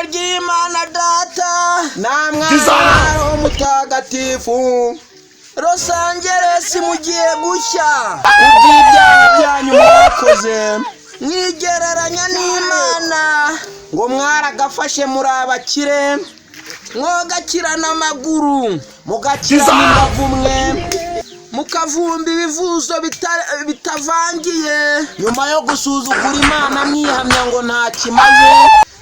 ry'Imana Data namwana umutagatifu. Los Angeles mugiye gushya Ubw'ibyaha byanyu mwakoze mwigereranya n'Imana ngo mwaragafashe muri abakire mwogakirana amaguru mugakirana imbavu mwe mukavumba ibivuzo bitavangiye nyuma yo gusuzugura Imana mwihamya ngo nta kimaze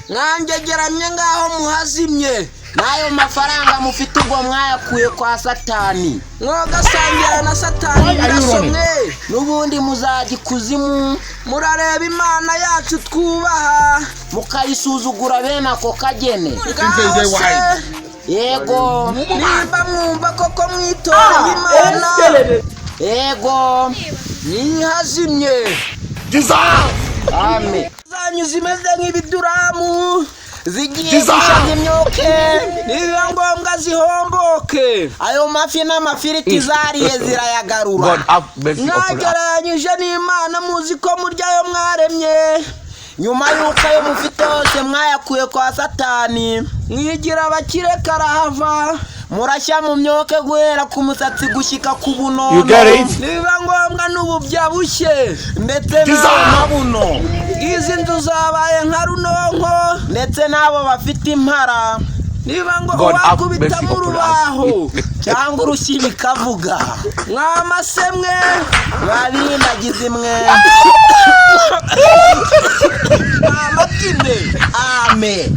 mwangegeramye ngaho muhazimye n'ayo mafaranga mufite ubwo mwayakuye kwa Satani mwogasangira na Satani birasomwe n'ubundi muzajya ikuzimu murareba Imana yacu twubaha mukayisuzugura bene ako kagene. Yego nimba mwumva koko mwitora Imana yego nihazimye amen zanyu zimeze nk'ibiduramu zigiye gushaga imyoke nibiba ngombwa zihomboke ayo mafi n'amafiriti zariye zirayagarura mwagereranyije n'Imana muzi ko murya ayo mwaremye nyuma y'uko ayo mufite hose mwayakuye kwa Satani mwigira abakire karahava murashya mu myoke guhera ku musatsi gushyika ku bunono nibiba ngombwa n'ububyabushye ndetse n'amabuno. izi nzu zabaye nka runonko ndetse n'abo bafite impara niba ngo wakubitamo urubaho cyangwa urushyi bikavuga mwamasemwe babindagize imwe amatime amen.